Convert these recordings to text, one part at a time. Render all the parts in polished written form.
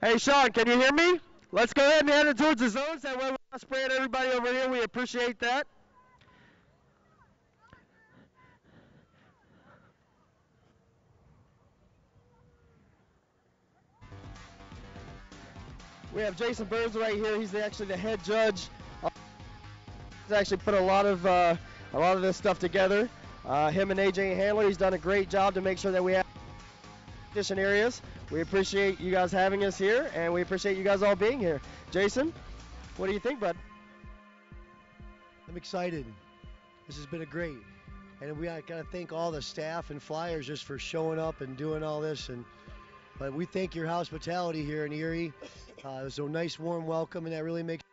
Hey, Sean, can you hear me? Let's go ahead and head it towards the zones. That way we're not spraying everybody over here. We appreciate that. We have Jason Burns right here. He's actually the head judge. He's actually put a lot of this stuff together. Him and AJ Handler, he's done a great job to make sure that we have competition areas. We appreciate you guys having us here, and we appreciate you guys all being here. Jason, what do you think, bud? I'm excited. This has been a great, and we got to thank all the staff and flyers just for showing up and doing all this. But we thank your hospitality here in Erie. It was a nice, warm welcome, and that really makes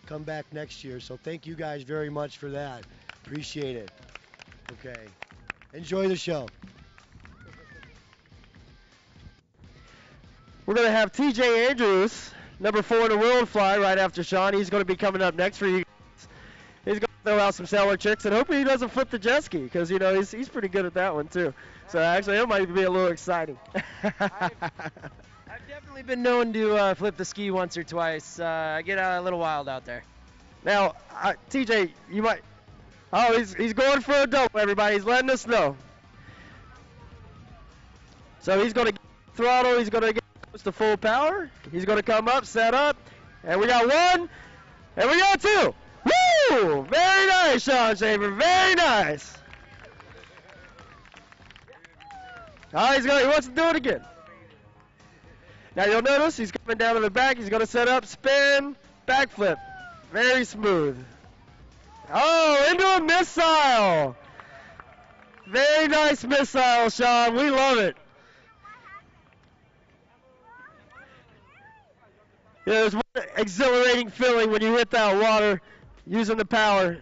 come back next year. So thank you guys very much for that. Appreciate it. Okay. Enjoy the show. We're going to have TJ Andrews, number 4 in the world fly, right after Sean. He's going to be coming up next for you guys. He's going to throw out some sailor tricks, and hopefully he doesn't flip the jet ski, because, you know, he's pretty good at that one, too. So, actually, it might be a little exciting. I've definitely been known to flip the ski once or twice. I get a little wild out there. Now, TJ, you might... Oh, he's going for a double, everybody. He's letting us know. So he's going to get throttle. He's going to get close to full power. He's going to come up, set up. And we got 1. And we got 2. Woo! Very nice, Sean Shaver. Very nice. Oh, he wants to do it again. Now you'll notice he's coming down to the back. He's going to set up, spin, backflip. Very smooth. Oh, into a missile. Very nice missile, Sean. We love it. Yeah, there's one exhilarating feeling when you hit that water using the power.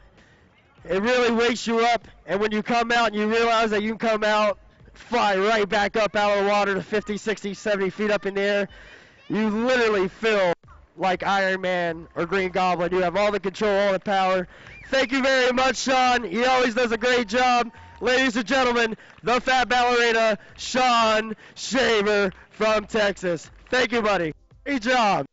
It really wakes you up, and when you come out and you realize that you can come out, fly right back up out of the water to 50, 60, 70 feet up in the air, you literally feel like Iron Man or Green Goblin. You have all the control, all the power. Thank you very much, Sean. He always does a great job. Ladies and gentlemen, the Fat Ballerina, Sean Shaver from Texas. Thank you, buddy. Great job.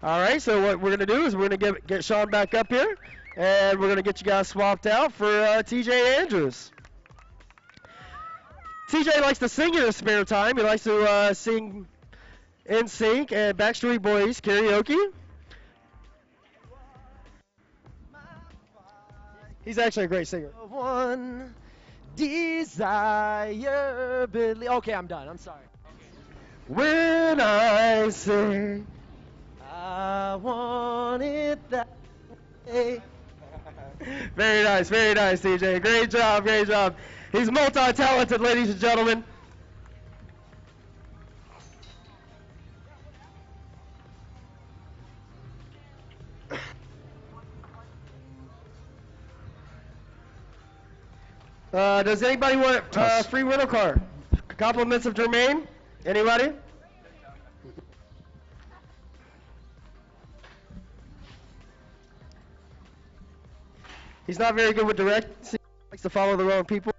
All right, so what we're going to do is we're going to get Sean back up here, and we're going to get you guys swapped out for TJ Andrews. TJ likes to sing in his spare time. He likes to sing NSYNC and Backstreet Boys karaoke. He's actually a great singer. One desire, believe. Okay, I'm done. I'm sorry. When I sing, I want it that way. Very nice, TJ. Great job, great job. He's multi-talented, ladies and gentlemen. Does anybody want a free rental car? Compliments of Jermaine? Anybody? He's not very good with directions. He likes to follow the wrong people.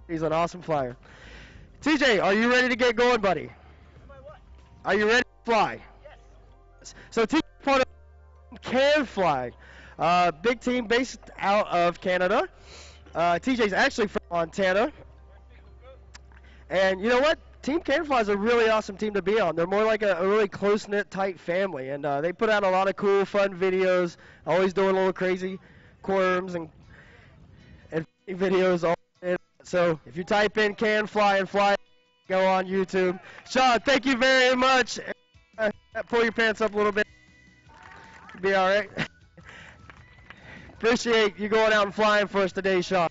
He's an awesome flyer. TJ, are you ready to get going, buddy? Are you ready to fly? Yes. So TJ part of Can Fly. Big team based out of Canada. TJ's actually from Montana. And you know what? Team Can Fly is a really awesome team to be on. They're more like a really close-knit, tight family. And they put out a lot of cool, fun videos, always doing little crazy quirms and videos. So if you type in Can Fly and Fly, go on YouTube. Sean, thank you very much. Pull your pants up a little bit. Be all right. Appreciate you going out and flying for us today, Sean.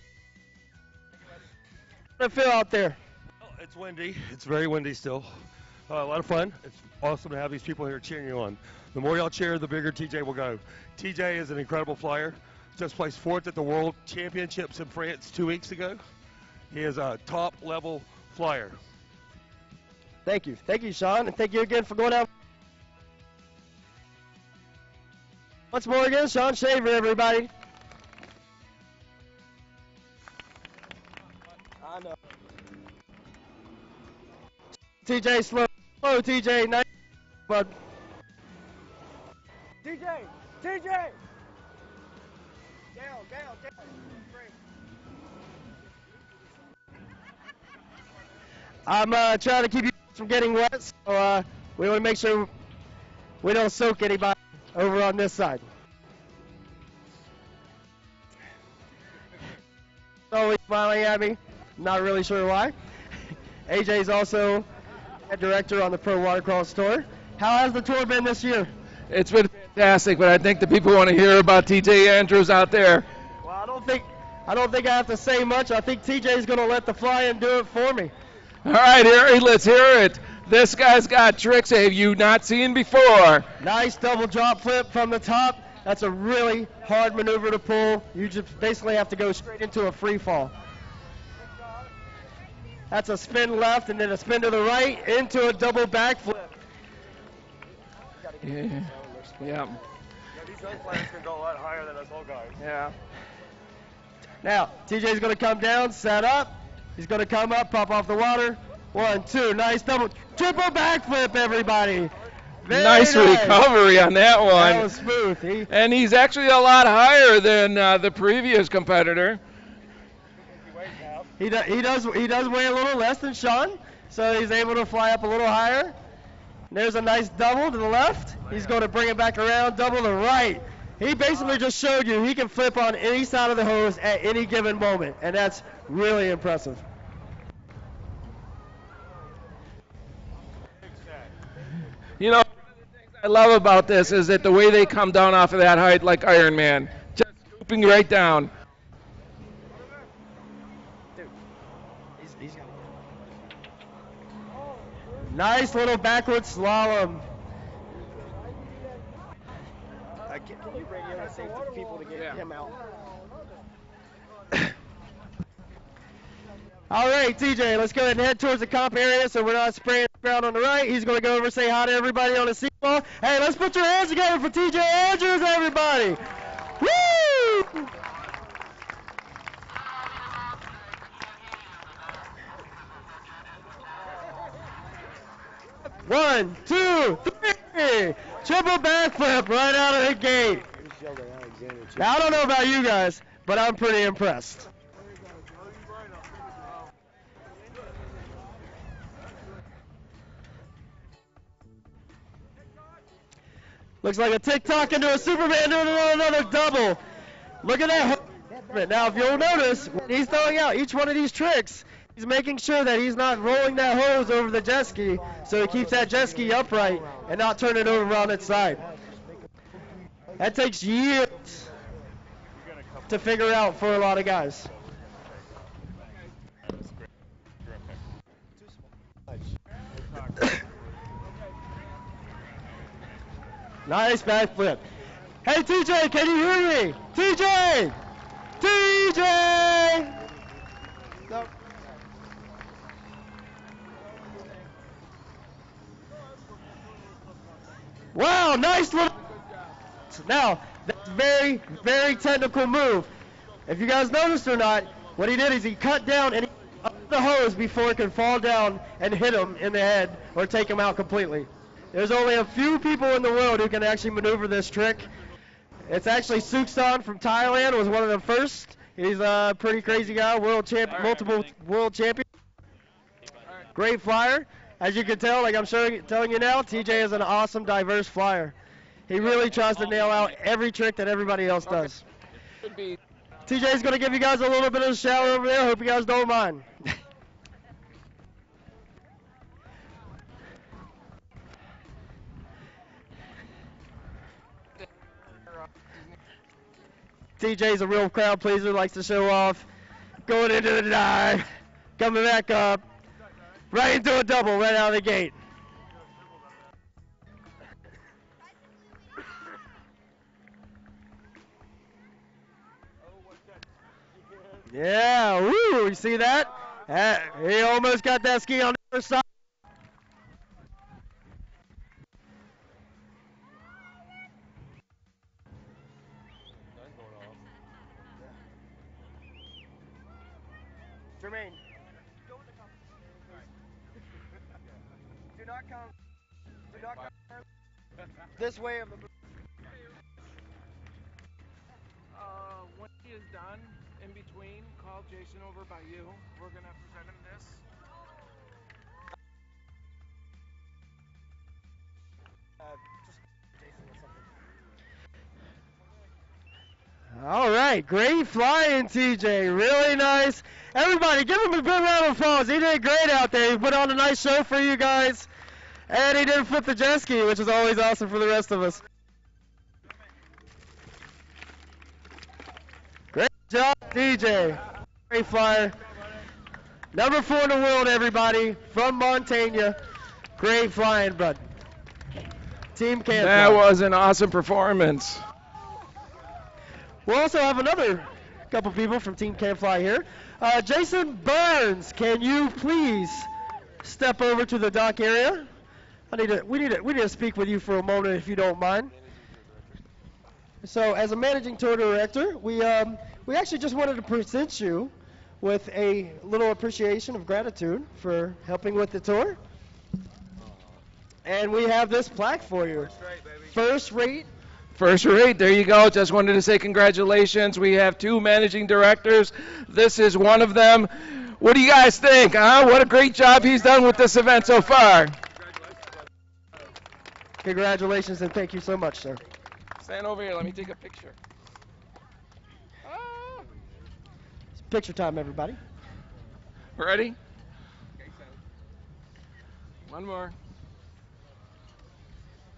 How does it feel out there? It's windy. It's very windy still. A lot of fun. It's awesome to have these people here cheering you on. The more y'all cheer, the bigger TJ will go. TJ is an incredible flyer. Just placed 4th at the World Championships in France 2 weeks ago. He is a top-level flyer. Thank you. Thank you, Sean, and thank you again for going out. Once more again, Sean Shaver, everybody. I know. TJ, slow, TJ, nice, bud. TJ, TJ. Down. I'm trying to keep you from getting wet, so we want to make sure we don't soak anybody over on this side. Always smiling at me. Not really sure why. AJ's also a director on the Pro Watercross Tour. How has the tour been this year? It's been fantastic, but I think the people want to hear about TJ Andrews out there. Well, I don't think I have to say much. I think TJ's going to let the fly-in do it for me. All right, Erie, let's hear it. This guy's got tricks have you not seen before. Nice double drop flip from the top. That's a really hard maneuver to pull. You just basically have to go straight into a free fall. That's a spin left and then a spin to the right into a double backflip. Yeah. These young players can go a lot higher than us old guys. Yeah. Now, TJ's going to come down, set up. He's going to come up, pop off the water. 1, 2, nice double, triple backflip, everybody. Very nice recovery on that one. That was smooth. And he's actually a lot higher than the previous competitor. He does weigh a little less than Sean, so he's able to fly up a little higher. There's a nice double to the left. He's going to bring it back around, double to the right. He basically just showed you he can flip on any side of the hose at any given moment, and that's really impressive. You know, one of the things I love about this is that the way they come down off of that height like Iron Man, just scooping right down. Nice little backward slalom. Can you radio and say to people to get him out? All right, TJ, let's go ahead and head towards the comp area so we're not spraying the ground on the right. He's going to go over and say hi to everybody on the seawall. Hey, let's put your hands together for TJ Andrews, everybody. Woo! One, two, three. Triple backflip right out of the gate. Now, I don't know about you guys, but I'm pretty impressed. Looks like a TikTok into a Superman doing another double. Look at that. Now, if you'll notice, when he's throwing out each one of these tricks, he's making sure that he's not rolling that hose over the jet ski, so he keeps that jet ski upright and not turn it over on its side. That takes years to figure out for a lot of guys. Nice backflip. Hey, TJ, can you hear me? TJ! TJ! No. Wow, nice little... Now, that's very, very technical move. If you guys noticed or not, what he did is he cut down and he up the hose before it could fall down and hit him in the head or take him out completely. There's only a few people in the world who can actually maneuver this trick. It's actually Suksan from Thailand was one of the first. He's a pretty crazy guy, multiple world champion. Great flyer. As you can tell, like I'm telling you now, TJ is an awesome, diverse flyer. He really tries to nail out every trick that everybody else does. TJ's going to give you guys a little bit of a shower over there. Hope you guys don't mind. TJ's a real crowd pleaser, likes to show off. Going into the dive, coming back up, right into a double right out of the gate. Yeah, woo, you see that? He almost got that ski on the other side. Jermaine. Do not come. Do not come this way of the. When he is done, in between, call Jason over by you. We're gonna present him this. All right, great flying, TJ. Really nice. Everybody, give him a big round of applause. He did great out there. He put on a nice show for you guys. And he didn't flip the jet ski, which is always awesome for the rest of us. Great job, TJ. Great flyer. Number 4 in the world, everybody, from Montana. Great flying, bud. Team Can That Fly. was an awesome performance. We'll also have another couple people from Team Can Fly here. Jason Burns, can you please step over to the dock area? We need to speak with you for a moment, if you don't mind. So, as a managing tour director, we actually just wanted to present you with a little appreciation of gratitude for helping with the tour. And we have this plaque for you. First rate. First rate, there you go. Just wanted to say congratulations. We have 2 managing directors. This is one of them. What do you guys think? What a great job he's done with this event so far. Congratulations and thank you so much, sir. Stand over here. Let me take a picture. It's picture time, everybody. Ready? One more.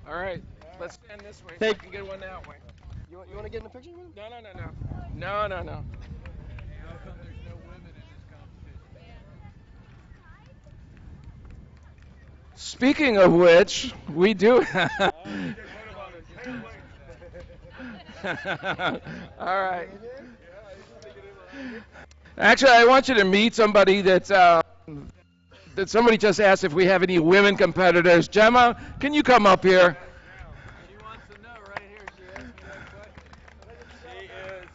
All right. Let's stand this way so I can get one that way. You want to get in the picture with him? No. No. How come there's no women in this competition? Speaking of which, we do. All right. Actually, I want you to meet somebody that somebody just asked if we have any women competitors. Gemma, can you come up here? She wants to know right here. She asked me that question.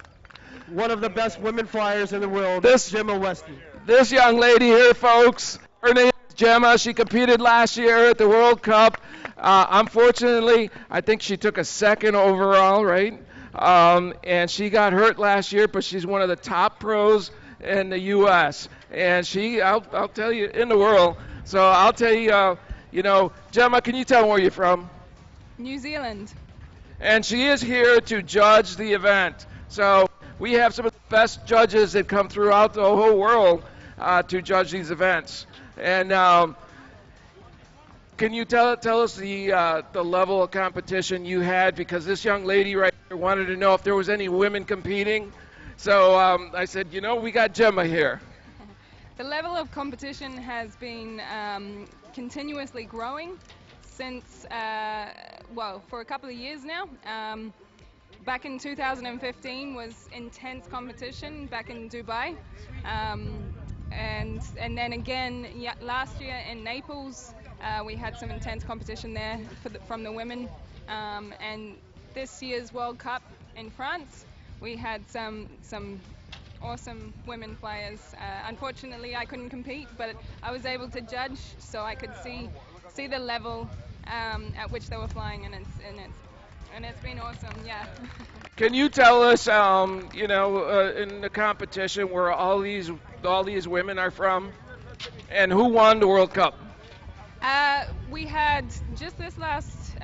She is One of the best women flyers in the world, Gemma Weston. This young lady here, folks, her name is Gemma. She competed last year at the World Cup. Unfortunately, I think she took a 2nd overall, right? And she got hurt last year, but she's one of the top pros in the U.S. And I'll tell you, in the world. So I'll tell you, Gemma, can you tell me where you're from? New Zealand. And she is here to judge the event. So we have some of the best judges that come throughout the whole world to judge these events. And can you tell us the level of competition you had? Because this young lady right here wanted to know if there was any women competing. So I said, we got Gemma here. The level of competition has been continuously growing since, for a couple of years now. Back in 2015 was intense competition back in Dubai. And then again, last year in Naples, we had some intense competition there from the women. And this year's World Cup in France, we had some awesome women flyers. Unfortunately, I couldn't compete, but I was able to judge, so I could see the level at which they were flying, and it's been awesome. Yeah. Can you tell us, in the competition where all these women are from, and who won the World Cup? We had just this last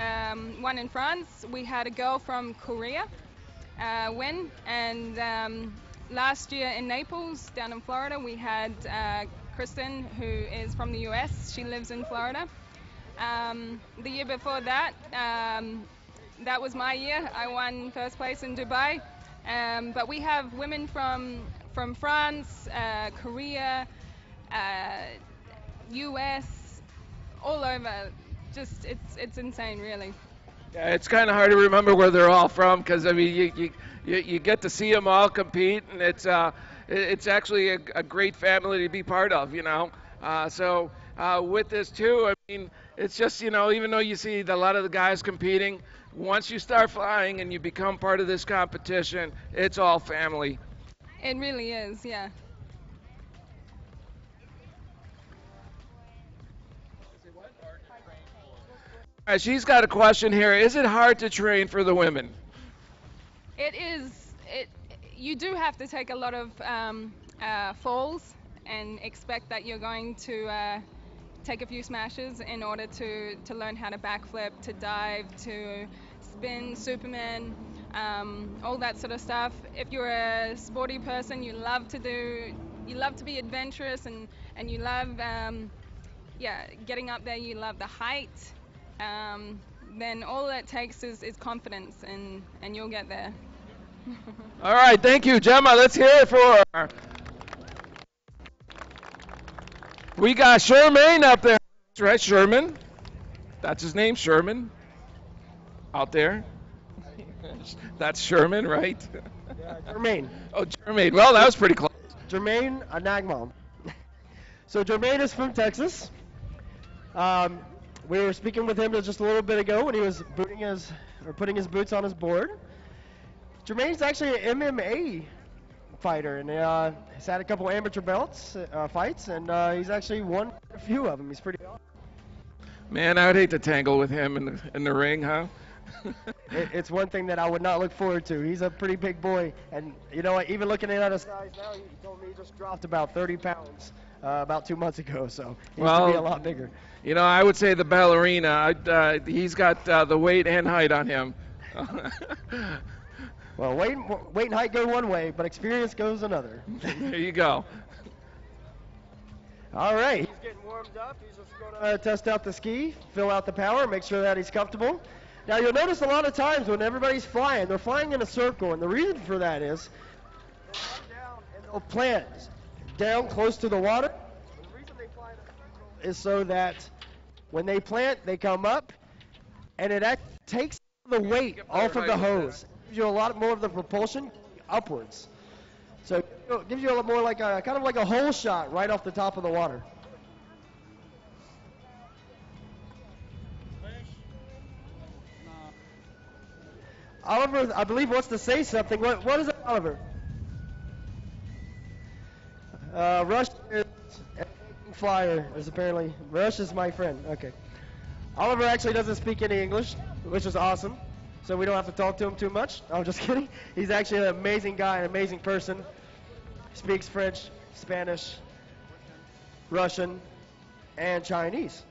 one in France. We had a girl from Korea win, and last year in Naples, down in Florida, we had Kristen, who is from the U.S. She lives in Florida. The year before that, that was my year. I won first place in Dubai. But we have women from France, Korea, U.S., all over. Just it's insane, really. Yeah, it's kind of hard to remember where they're all from because you get to see them all compete, and it's actually a great family to be part of, So with this too, I mean, it's just even though you see a lot of the guys competing, once you start flying and you become part of this competition, it's all family. It really is, yeah. All right, she's got a question here. Is it hard to train for the women? It is. You do have to take a lot of falls and expect that you're going to take a few smashes in order to learn how to backflip, to dive, to spin, Superman, all that sort of stuff. If you're a sporty person, you love to be adventurous, and you love getting up there. You love the height. Then all that takes is confidence, and you'll get there. All right, thank you, Gemma. Let's hear it for her. We got Sherman up there. That's right, Sherman. That's his name, Sherman. Out there. That's Sherman, right? Yeah, Jermaine. Oh, Jermaine. Well, that was pretty close. Jermaine Anagmom. So Jermaine is from Texas. We were speaking with him just a little bit ago when he was putting his boots on his board. Jermaine's actually an MMA fighter, and he's had a couple amateur fights, and he's actually won a few of them. He's pretty awesome. Man, I would hate to tangle with him in the ring, huh? It's one thing that I would not look forward to. He's a pretty big boy, and you know what? Even looking at his size now, he told me he just dropped about 30 pounds about 2 months ago, so he needs to be a lot bigger. You know, I would say the ballerina. He's got the weight and height on him. Well, weight and height go one way, but experience goes another. There you go. All right, he's getting warmed up. He's just going to test out the ski, fill out the power, make sure that he's comfortable. Now, you'll notice a lot of times when everybody's flying, they're flying in a circle, and the reason for that is they'll come down and they'll plant down close to the water. And the reason they fly in a circle is so that when they plant, they come up, and it takes the weight off of the hose. Gives you a lot more of the propulsion upwards. So it gives you a lot more like kind of like a hole shot right off the top of the water. Oliver, I believe, wants to say something. What is it, Oliver? Rush is a flyer. Is apparently Rush is my friend. Okay. Oliver actually doesn't speak any English, which is awesome. So we don't have to talk to him too much. I'm just kidding. He's actually an amazing guy, an amazing person. Speaks French, Spanish, Russian, and Chinese.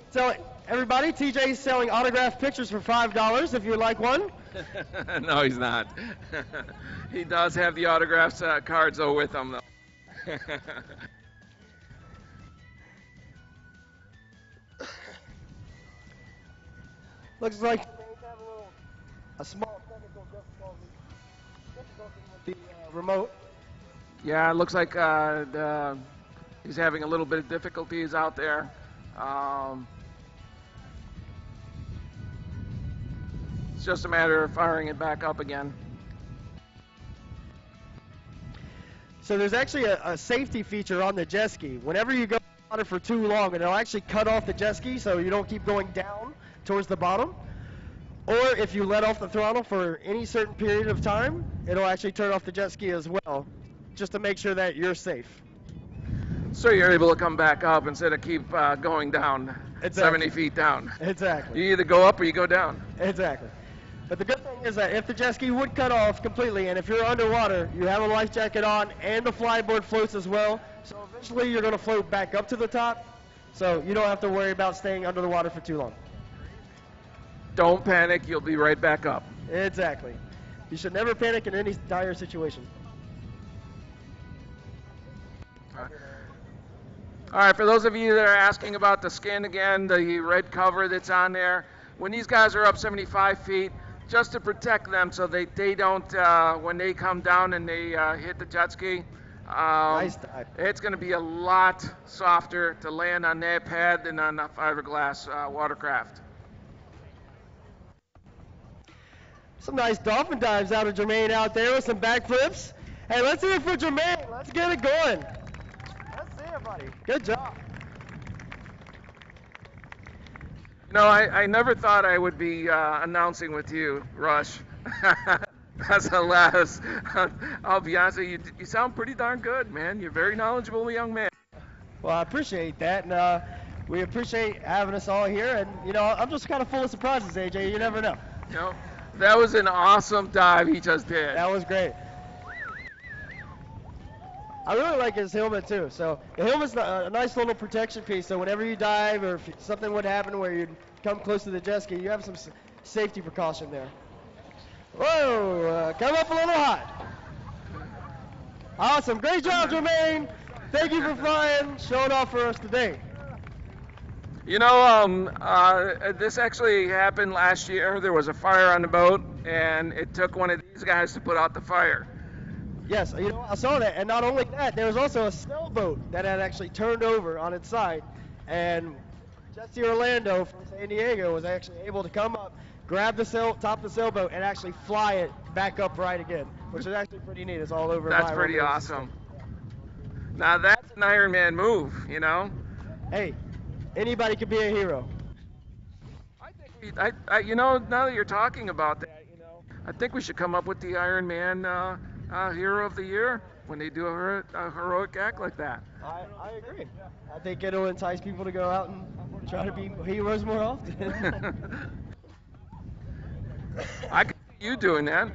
So everybody, TJ's selling autographed pictures for $5 if you'd like one. No, he's not. He does have the autographs cards though with him though. Looks like a small technical difficulty with the remote. Yeah, it looks like he's having a little bit of difficulties out there. It's just a matter of firing it back up again. So there's actually a safety feature on the jet ski. Whenever you go water for too long, it'll actually cut off the jet ski so you don't keep going down towards the bottom. Or if you let off the throttle for any certain period of time, it'll actually turn off the jet ski as well, just to make sure that you're safe. So you're able to come back up instead of keep going down, Exactly. 70 feet down. Exactly. You either go up or you go down. Exactly. But the good thing is that if the jet ski would cut off completely, and if you're underwater, you have a life jacket on, and the flyboard floats as well, so eventually you're going to float back up to the top, so you don't have to worry about staying under the water for too long. Don't panic, you'll be right back up. Exactly. You should never panic in any dire situation. All right, for those of you that are asking about the skin again, the red cover that's on there, when these guys are up 75 feet, just to protect them so they don't, when they come down and they hit the jet ski, Nice dive. it's going to be a lot softer to land on that pad than on a fiberglass watercraft. Some nice dolphin dives out of Jermaine out there with some backflips. Hey, let's hear it for Jermaine. Let's get it going. Let's see it, buddy. Good job. No, I never thought I would be announcing with you, Rush. That's hilarious. I'll be honest with you, you sound pretty darn good, man. You're a very knowledgeable young man. Well, I appreciate that, and we appreciate having us all here. And you know, I'm just kind of full of surprises, AJ. You never know. You know, that was an awesome dive he just did. That was great. I really like his helmet too. So the helmet's a nice little protection piece. So whenever you dive or if something would happen where you'd come close to the jet ski, you have some safety precaution there. Whoa, come up a little hot. Awesome, great job, Jermaine. Thank you for flying, showing off for us today. You know, this actually happened last year. There was a fire on the boat, and it took one of these guys to put out the fire. Yes, you know, I saw that, and not only that, there was also a sailboat that had actually turned over on its side, and Jesse Orlando from San Diego was actually able to come up, grab the top of the sailboat, and actually fly it back upright again, which is actually pretty neat. It's all over. That's pretty awesome. Now that's an Ironman move, you know. Hey, anybody can be a hero. You know, now that you're talking about that, you know, I think we should come up with the Ironman Hero of the Year when they do a heroic act like that. I agree. I think it'll entice people to go out and try to be heroes more often. I can see you doing that.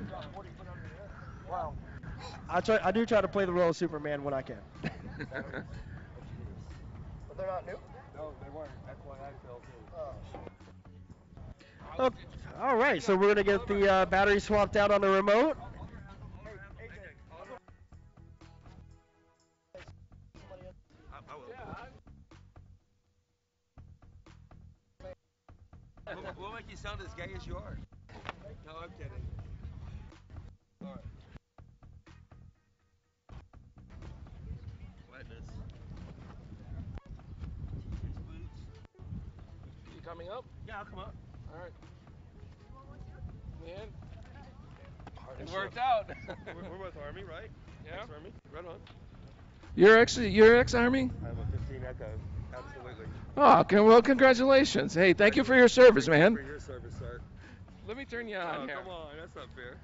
Wow. I do try to play the role of Superman when I can. But they're not new? No, they weren't. That's why I fell too. Oh. Okay. All right, so we're going to get the battery swapped out on the remote. We'll make you sound as gay as you are. No, I'm kidding. All right. Wetness. You coming up? Yeah, I'll come up. All right. Man, it worked out. we're with Army, right? Yeah. Ex-Army. Right on. You're ex-Army? I'm a 15 Echo. Absolutely. Oh, okay. Well, congratulations. Hey, thank you for your service, man. For your service, sir. Let me turn you on here. Come on. That's not fair.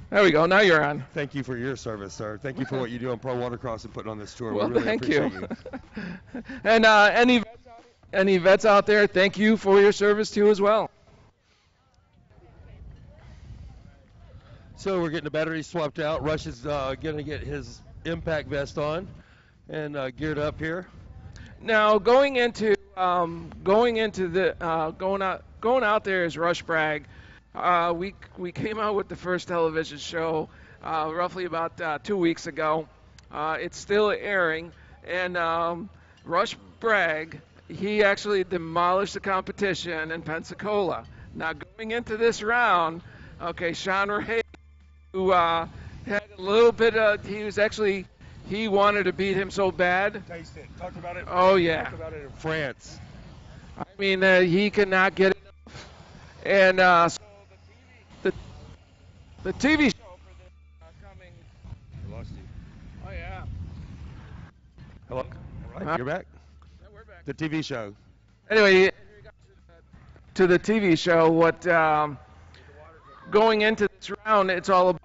There we go. Now you're on. Thank you for your service, sir. Thank you for what you do on Pro Watercross and putting on this tour. Well, we really thank appreciate you. And any vets out there, thank you for your service too as well. So we're getting the batteries swapped out. Rush is going to get his impact vest on and geared up here. Now going out there is Rush Bragg. We came out with the first television show roughly about 2 weeks ago. It's still airing, and Rush Bragg, he actually demolished the competition in Pensacola. Now going into this round, okay, Sean Ray, who had a little bit of, he wanted to beat him so bad. Taste it. Talked about it. Oh yeah. Talked about it in France. I mean, he cannot get enough. And so the TV show for this coming. I lost you. Oh yeah. Hello. All right, you're back. Yeah, we're back. The TV show. Anyway, to the TV show, what going into this round, it's all about.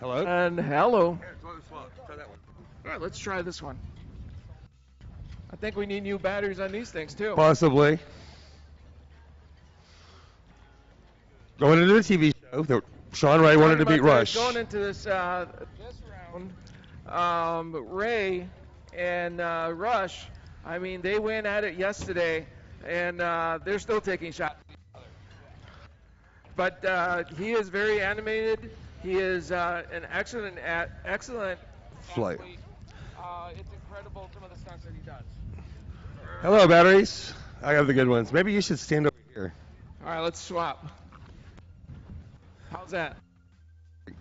Hello. And hello. Here, try that one. All right, let's try this one. I think we need new batteries on these things too. Possibly. Going into the TV show, Sean Ray wanted to beat Rush. Going into this round, Ray and Rush, I mean, they went at it yesterday, and they're still taking shots. But he is very animated. He is an excellent flight. athlete. It's incredible some of the stunts that he does. Hello, batteries. I have the good ones. Maybe you should stand over here. All right, let's swap. How's that?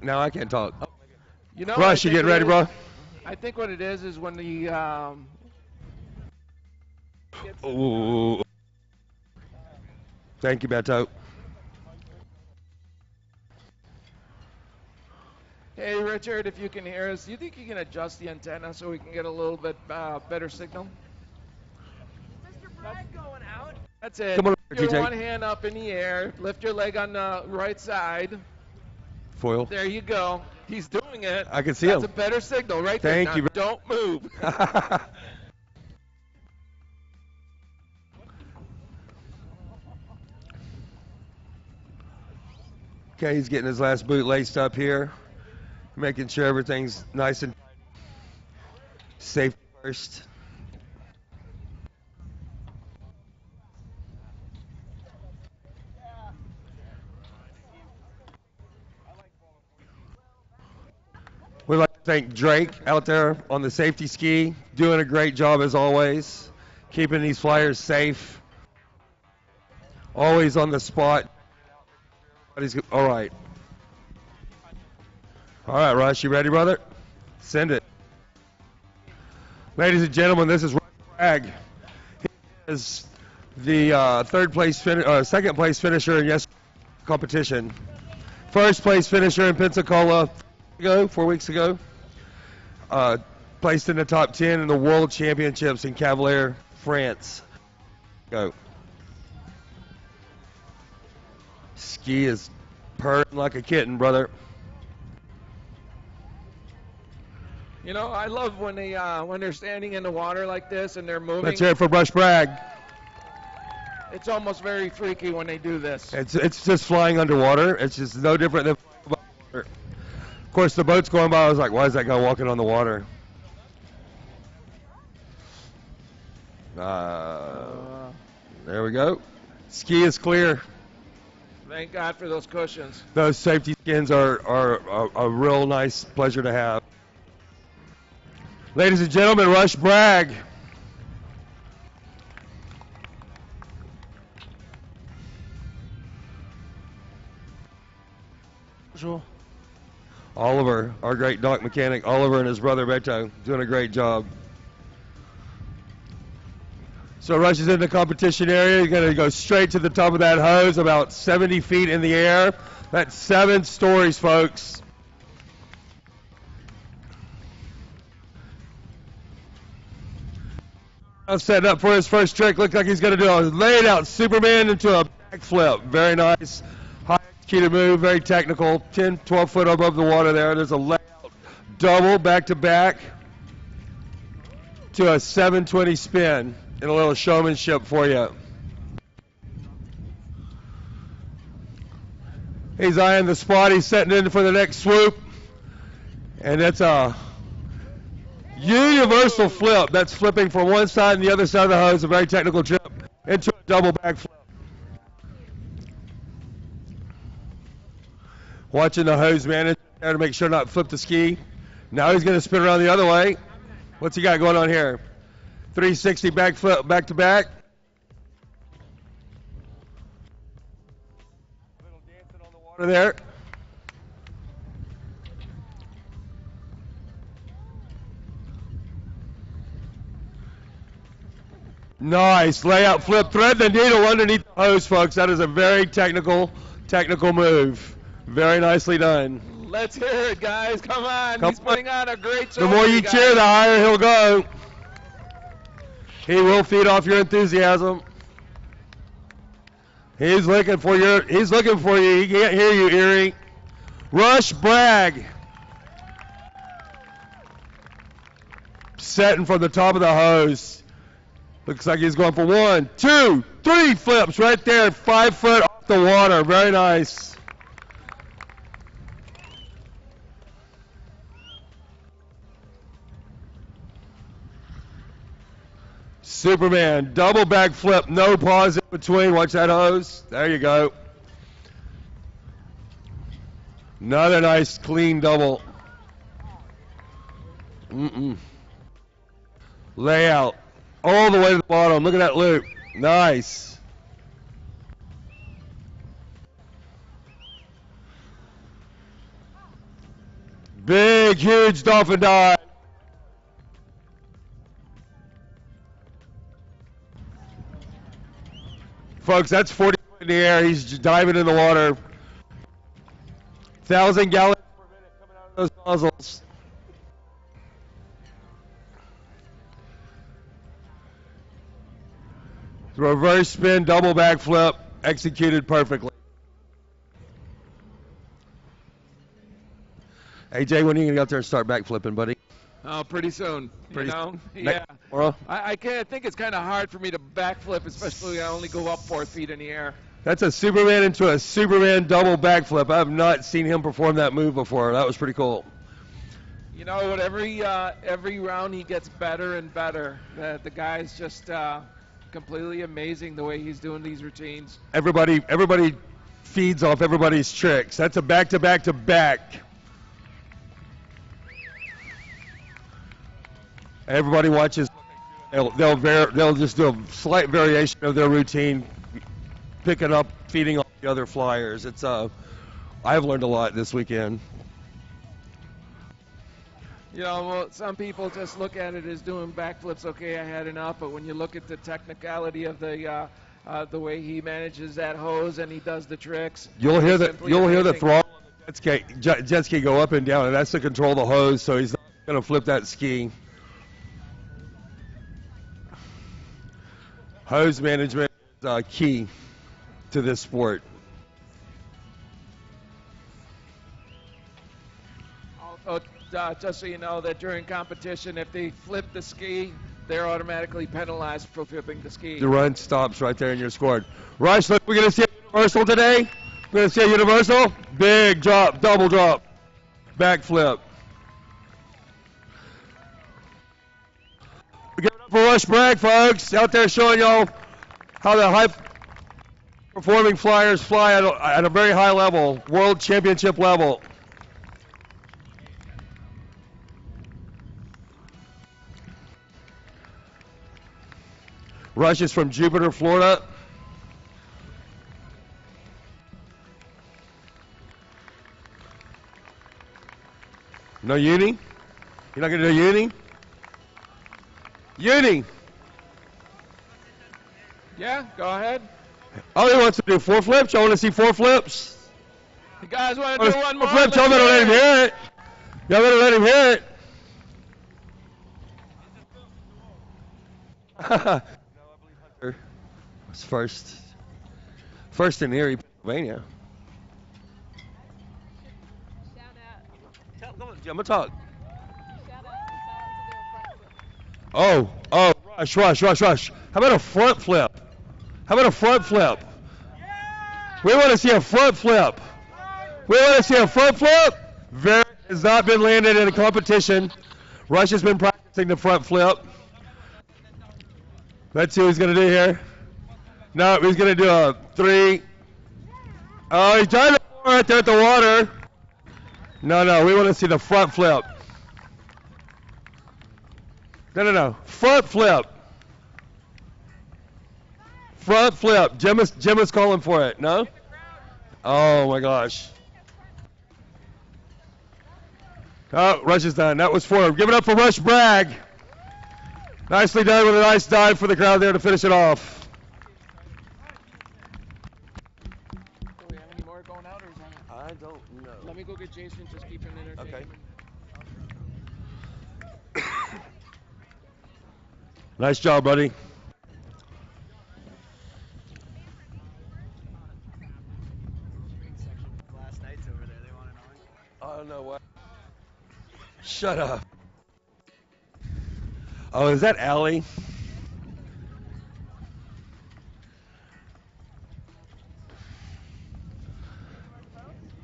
Now I can't talk. You know, Rush, you getting ready, bro? I think what it is when the Ooh. Thank you, Beto. Hey, Richard, if you can hear us, do you think you can adjust the antenna so we can get a little bit better signal? Mr. Bragg going out. That's it. Come on, Your TJ. one hand up in the air. Lift your leg on the right side. Foil. There you go. He's doing it. I can see That's him. a better signal right there. Thank Now, you. don't move. Okay, he's getting his last boot laced up here, making sure everything's nice and safe first. We'd like to thank Drake out there on the safety ski, doing a great job as always, keeping these flyers safe, always on the spot. All right. All right, Rush, you ready, brother? Send it. Ladies and gentlemen, this is Rush Bragg. He is the second place finisher in yesterday's competition. First place finisher in Pensacola 4 weeks ago. Placed in the top 10 in the World Championships in Cavalier, France. Go. Ski is purring like a kitten, brother. You know, I love when they're standing in the water like this and they're moving. Let's hear it for Rush Bragg. It's almost very freaky when they do this. It's just flying underwater. It's just no different than flying above water. Of course, the boat's going by. I was like, why is that guy walking on the water? There we go. Ski is clear. Thank God for those cushions. Those safety skins are a real nice pleasure to have. Ladies and gentlemen, Rush Bragg. Oliver, our great dock mechanic, Oliver and his brother Beto, doing a great job. So Rush is in the competition area. You're going to go straight to the top of that hose, about 70 feet in the air. That's 7 stories, folks. Setting up for his first trick. Looks like he's going to do a laid out Superman into a backflip. Very nice. High executed move, very technical. 10, 12 foot above the water there. There's a laid out double back to back to a 720 spin. And a little showmanship for you. He's eyeing the spot. He's setting in for the next swoop. And that's a universal flip. That's flipping from one side and the other side of the hose, a very technical trip, into a double back flip. Watching the hose manager there to make sure not to flip the ski. Now he's going to spin around the other way. What's he got going on here? 360 back flip, back to back. Little dancing on the water there. Nice layout flip, thread the needle underneath the hose, folks. That is a very technical move. Very nicely done. Let's hear it, guys. Come on. He's putting on a great show. The more you cheer, the higher he'll go. He will feed off your enthusiasm. He's looking for you. He can't hear you, Erie. Rush Bragg. Setting from the top of the hose. Looks like he's going for 1, 2, 3 flips right there, 5 foot off the water. Very nice. Superman, double back flip, no pause in between. Watch that hose. There you go. Another nice clean double. Layout. All the way to the bottom. Look at that loop. Nice. Big, huge dolphin dive. Folks, that's 40 feet in the air. He's just diving in the water. 1,000 gallons per minute coming out of those nozzles. Reverse spin, double backflip, executed perfectly. AJ, when are you going to go out there and start backflipping, buddy? Oh, pretty soon. Pretty you know? soon. Yeah. Tomorrow? I think it's kind of hard for me to backflip, especially when I only go up 4 feet in the air. That's a Superman into a Superman double backflip. I have not seen him perform that move before. That was pretty cool. You know what? Every round he gets better and better. The guy's just completely amazing the way he's doing these routines. Everybody feeds off everybody's tricks. That's a back-to-back-to-back. Everybody watches. They'll just do a slight variation of their routine, picking up, feeding off the other flyers. It's I've learned a lot this weekend. You know, well, some people just look at it as doing backflips. Okay, I had enough. But when you look at the technicality of the way he manages that hose and he does the tricks, you'll hear the throttle of the jet ski go up and down, and that's to control the hose. So he's not going to flip that ski. Hose management is key to this sport. Also, just so you know that during competition, if they flip the ski, they're automatically penalized for flipping the ski. The run stops right there and you're scored. Rush, look, we're going to see a universal today. We're going to see a universal. Big drop, double drop, backflip. Give it up for Rush Bragg, folks. Out there showing y'all how the high-performing flyers fly at a very high level, world championship level. Rush is from Jupiter, Florida. No uni? You're not going to do uni? Uni! Yeah, go ahead. Oh, he wants to do 4 flips? Y'all want to see 4 flips? You guys want to do one more? Flips? Y'all better let him hear it. Y'all better let him hear it. Was first in Erie, Pennsylvania. Shout out. Come on, Jim, I'm gonna talk. Shout out to Oh, rush. How about a front flip? We want to see a front flip. Has not been landed in a competition. Rush has been practicing the front flip. Let's see what he's going to do here. No, he's going to do a 3. Oh, he tried to 4 right there at the water. No, we want to see the front flip. No. Front flip. Jim is calling for it. No? Oh, my gosh. Oh, Rush is done. That was 4. Give it up for Rush Bragg. Nicely done with a nice dive for the crowd there to finish it off. Do we have any more going out, or is that I don't know. Let me go get Jason. Just keep him entertained. Okay. Nice job, buddy. Last night's over there. They want to know. Oh, no way. Shut up. Oh, is that Allie?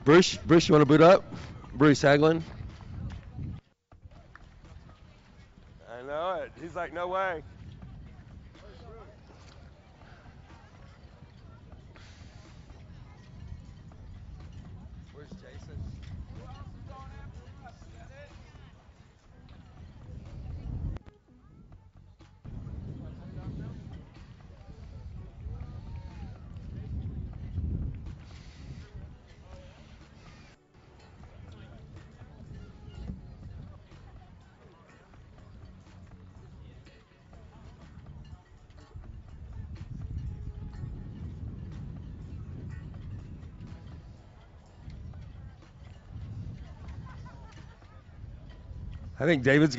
Bruce, you want to boot up? Bruce Haglin. I know it. He's like, no way. Where's Jason? I think David's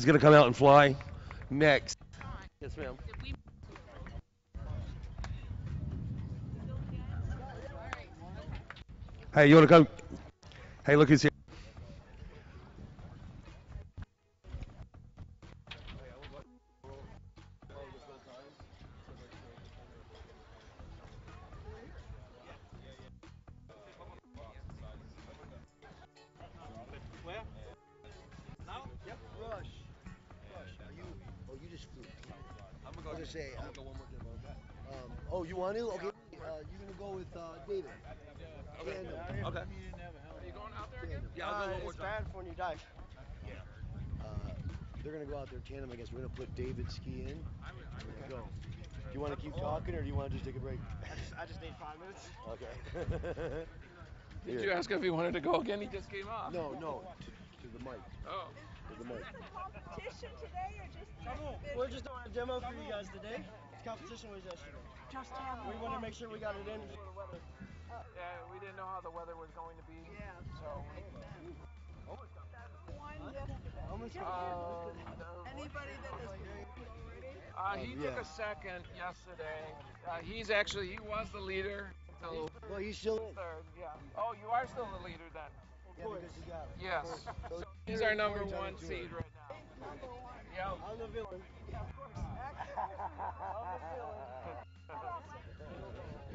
gonna come out and fly next. Yes, ma'am. Did we Hey, you want to come? Hey, look who's here. Where? Now? Yep. Rush. Are you? Oh, you just flew. I'm gonna say. I'm gonna go one more time. Oh, you want to? Okay. You're gonna go with David. Okay. Tandem. Okay. Are you going out there again? Tandem. Yeah, I'll go one more It's time. bad for when you dive. They're gonna go out there tandem. I guess we're gonna put David's ski in. We're gonna go. Do you want to keep talking or do you want to just take a break? I just need 5 minutes. Okay. Did you ask if he wanted to go again? He just came off. No, to the mic. Oh. To the mic. Competition today or just the exhibition? We're just doing a demo for you guys today. The competition was yesterday. Just have We wanted to make sure we got it in before the weather. Yeah, we didn't know how the weather was going to be. Yeah. So. One yesterday. Anybody that has already? He took a second yesterday. He was the leader until Well, he's still in. third. Yeah. Oh, you are still the leader then. Yeah, because he got it. Yes. So He's our number points on one the tour. seed right now. Yeah. I'm the villain.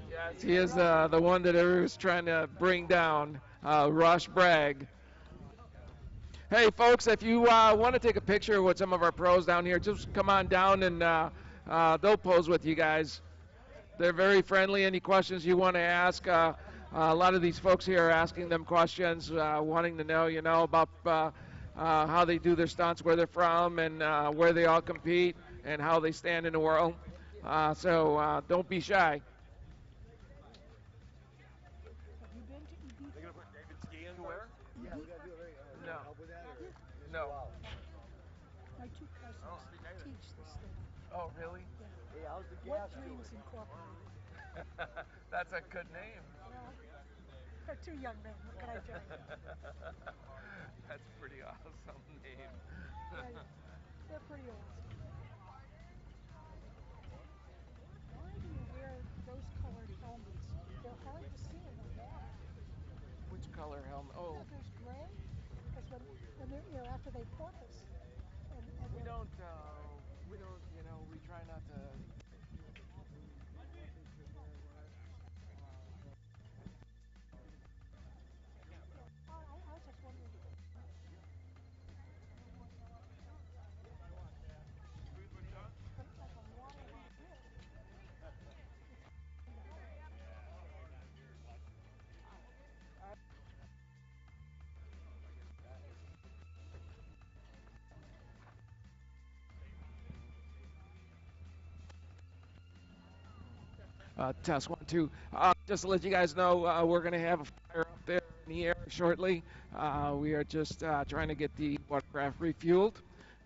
Yes, he is the one that everyone's trying to bring down. Rush Bragg. Hey, folks, if you want to take a picture with some of our pros down here, just come on down and they'll pose with you guys. They're very friendly. Any questions you want to ask, a lot of these folks here are asking them questions, wanting to know, about how they do their stunts, where they're from, and where they all compete, and how they stand in the world. So don't be shy. Have you been to Ibiza? They're gonna put David ski in where? Yeah, we gotta do it right. No. Help with that or? No. My two cousins teach this thing. Oh, really? Hey, how's the What gas Dreams Incorporated? That's a good name. Well, they're two young men. What can I tell you? That's a pretty awesome name. They're pretty awesome. Why do you wear those colored helmets? They're hard to see in the water. Which color helmet? Oh, Yeah, there's gray. Because when they're after they porpoise. And we they're- don't, we try not to. I was just wondering. But it's like a watery bridge. Test 1, 2. Just to let you guys know, we're going to have a fire up there in the air shortly. We are just trying to get the watercraft refueled.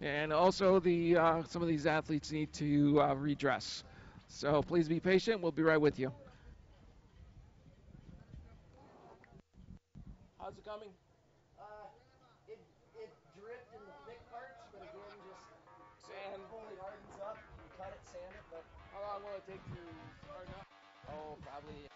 And also, some of these athletes need to redress. So please be patient. We'll be right with you. How's it coming? It dripped in the thick parts, but again, just Sand. fully hardens up. You cut it, sand it, but How long will it take to harden up? oh, probably.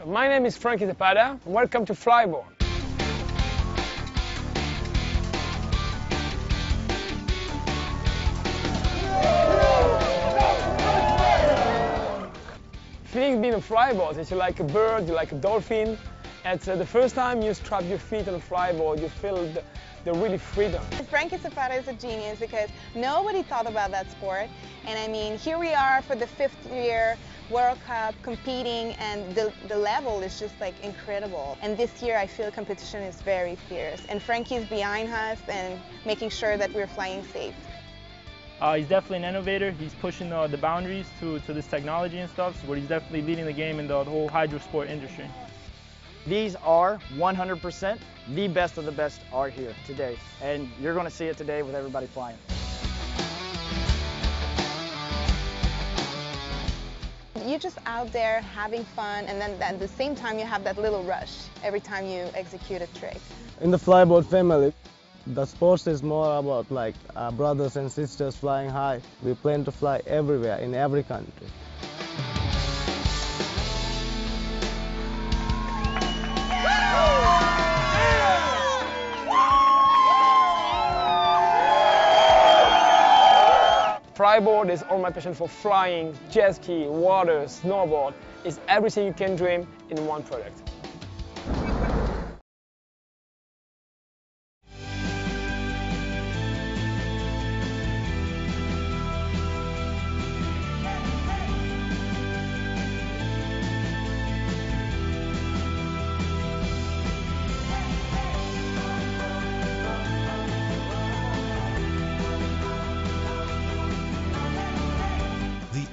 My name is Frankie Zapada. Welcome to Flyboard. Feeling being a flyboard is like a bird, you're like a dolphin. It's the first time you strap your feet on a flyboard, you feel the really freedom. Frankie Zapata is a genius because nobody thought about that sport. And I mean, here we are for the 5th year, World Cup, competing, and the level is just like incredible. And this year I feel competition is very fierce. And Frankie's behind us and making sure that we're flying safe. He's definitely an innovator. He's pushing the boundaries to this technology and stuff, so he's definitely leading the game in the whole hydro sport industry. These are 100% the best of the best are here today, and you're going to see it today with everybody flying. You're just out there having fun, and then at the same time you have that little rush every time you execute a trick. In the Flyboard family, the sports is more about like brothers and sisters flying high. We plan to fly everywhere, in every country. Flyboard is all my passion for flying, jet ski, water, snowboard. It's everything you can dream in one product.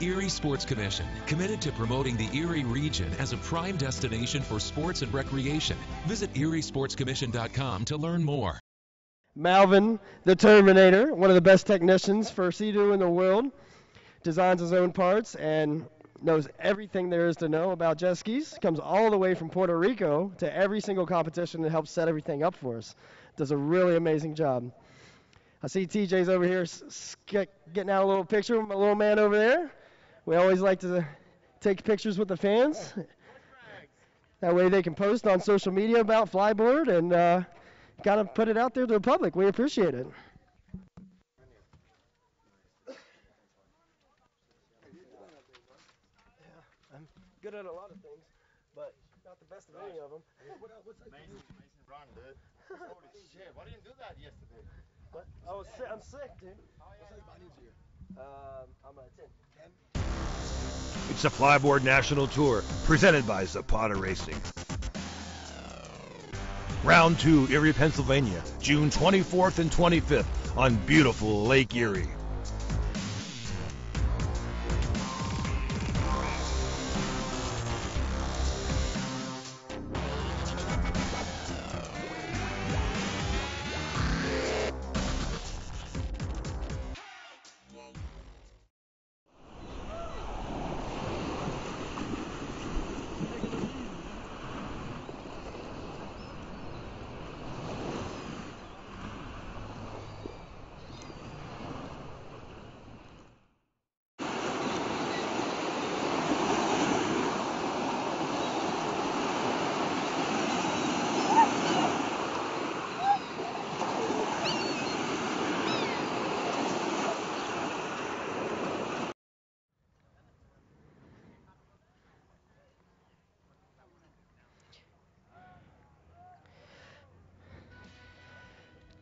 Erie Sports Commission, committed to promoting the Erie region as a prime destination for sports and recreation. Visit eriesportscommission.com to learn more. Malvin, the Terminator, one of the best technicians for Sea-Doo in the world, designs his own parts and knows everything there is to know about jet skis. Comes all the way from Puerto Rico to every single competition and helps set everything up for us. Does a really amazing job. I see TJ's over here getting out a little picture with my little man over there. We always like to take pictures with the fans. That way they can post on social media about Flyboard and kind of put it out there to the public. We appreciate it. I'm good at a lot of things, but not the best of any of them. Mason run, dude. Holy shit, why didn't you do that yesterday? What? I'm sick, dude. What size body are you? I'm a 10. It's the Flyboard National Tour, presented by Zapata Racing. Round 2, Erie, Pennsylvania, June 24th and 25th on beautiful Lake Erie.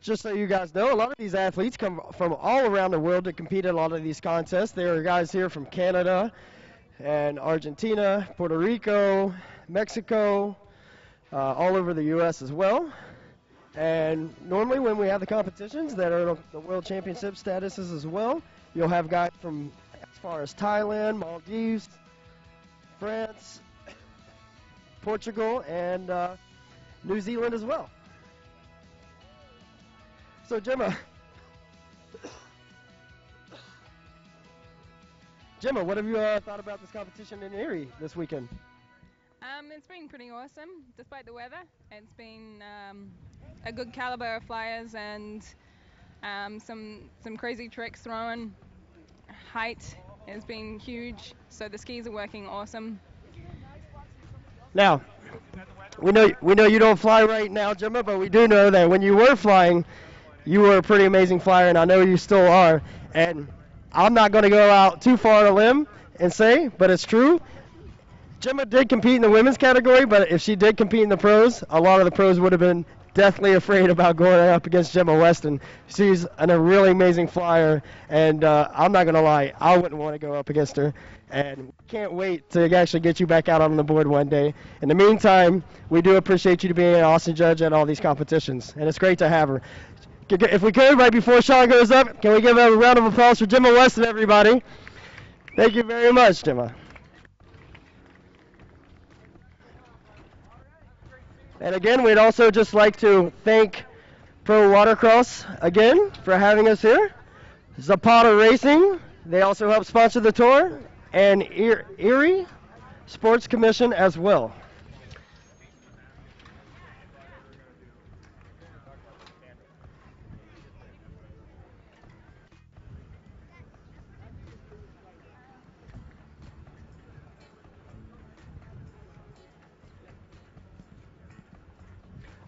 Just so you guys know, a lot of these athletes come from all around the world to compete in a lot of these contests. There are guys here from Canada and Argentina, Puerto Rico, Mexico, all over the U.S. as well. And normally when we have the competitions that are the world championship statuses as well, you'll have guys from as far as Thailand, Maldives, France, Portugal, and New Zealand as well. So Gemma, what have you thought about this competition in Erie this weekend? It's been pretty awesome, despite the weather. It's been a good caliber of flyers and some crazy tricks thrown. Height has been huge, so the skis are working awesome. Now, we know you don't fly right now, Gemma, but we do know that when you were flying, you were a pretty amazing flyer, and I know you still are. And I'm not going to go out too far on a limb and say, but it's true. Gemma did compete in the women's category, but if she did compete in the pros, a lot of the pros would have been deathly afraid about going up against Gemma Weston. She's a really amazing flyer, and I'm not going to lie, I wouldn't want to go up against her. And can't wait to actually get you back out on the board one day. In the meantime, we do appreciate you being an awesome judge at all these competitions, and it's great to have her. If we could, right before Sean goes up, can we give a round of applause for Gemma Weston, everybody? Thank you very much, Gemma. And again, we'd also just like to thank Pro Watercross again for having us here. Zapata Racing, they also help sponsor the tour, and Erie Sports Commission as well.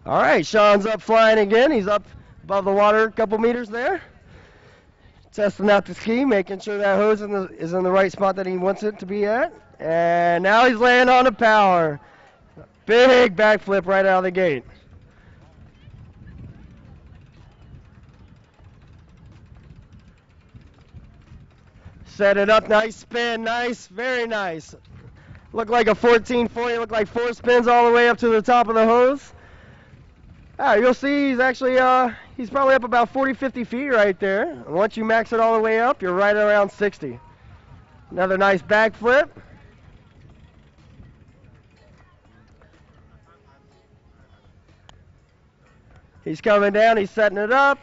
All right, Sean's up flying again. He's up above the water a couple meters there. Testing out the ski, making sure that hose is in the right spot that he wants it to be at. And now he's laying on the power. Big backflip right out of the gate. Set it up, nice spin, nice, very nice. Looked like a 1440, looked like 4 spins all the way up to the top of the hose. You'll see he's actually, he's probably up about 40, 50 feet right there. And once you max it all the way up, you're right around 60. Another nice backflip. He's coming down, he's setting it up.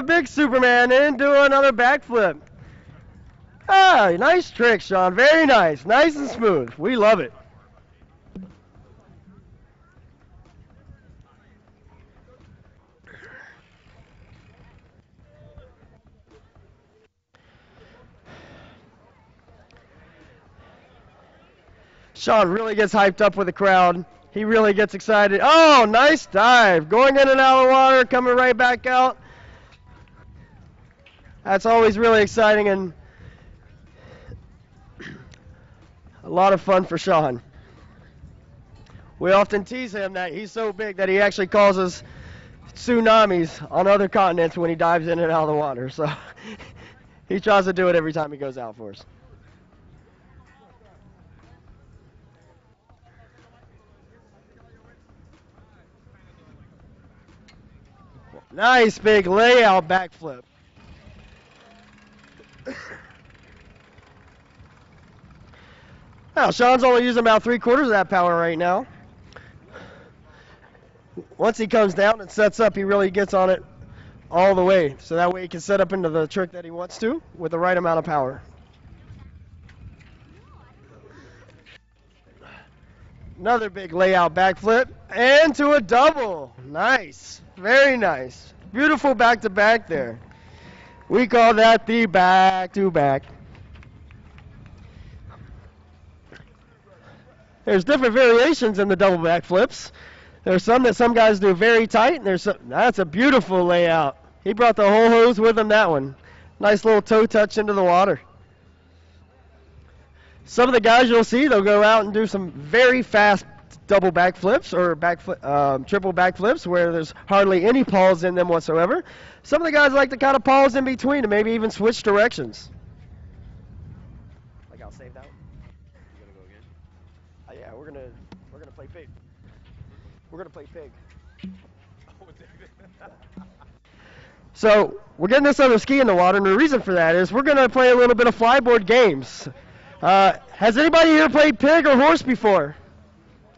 Big Superman in, do another backflip. Nice trick, Sean, very nice. Nice and smooth, we love it. Sean really gets hyped up with the crowd. He really gets excited. Oh, nice dive. Going in and out of the water, coming right back out. That's always really exciting and a lot of fun for Sean. We often tease him that he's so big that he actually causes tsunamis on other continents when he dives in and out of the water. So he tries to do it every time he goes out for us. Nice big layout backflip. Now, Sean's only using about 3/4 of that power right now. Once he comes down and sets up, he really gets on it all the way. So that way he can set up into the trick that he wants to with the right amount of power. Another big layout backflip and to a double. Nice. Very nice. Beautiful back-to-back there. We call that the back-to-back. There's different variations in the double backflips. There's some that some guys do very tight, and there's some, that's a beautiful layout. He brought the whole hose with him, that one. Nice little toe touch into the water. Some of the guys you'll see, they'll go out and do some very fast double backflips or triple backflips where there's hardly any pause in them whatsoever. Some of the guys like to kind of pause in between and maybe even switch directions. Like I'll save that one. You gonna go again? Yeah, we're gonna play pig. We're gonna play pig. So we're getting this other ski in the water, and the reason for that is we're gonna play a little bit of flyboard games. Has anybody here played pig or horse before?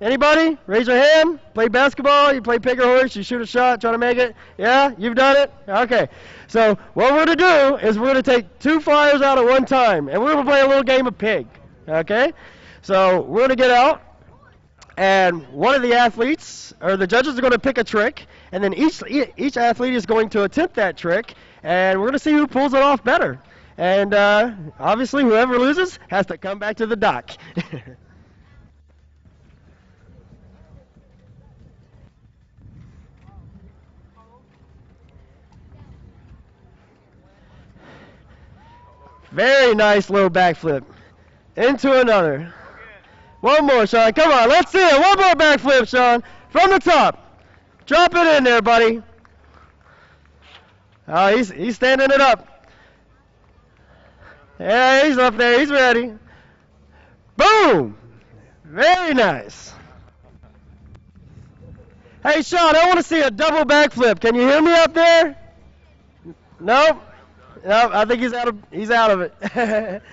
Anybody? Raise your hand. Play basketball, you play pig or horse, you shoot a shot, try to make it. Yeah, you've done it? Okay. So what we're going to do is we're going to take 2 flyers out at one time, and we're going to play a little game of pig. Okay? So we're going to get out, and one of the athletes, or the judges are going to pick a trick, and then each athlete is going to attempt that trick, and we're going to see who pulls it off better. And obviously whoever loses has to come back to the dock. Very nice low backflip. Into another. One more, Sean. Come on, let's see it. One more backflip, Sean. From the top. Drop it in there, buddy. Oh, he's standing it up. Yeah, he's up there. He's ready. Boom. Very nice. Hey, Sean, I want to see a double backflip. Can you hear me out there? Nope. Nope. I think he's out of it.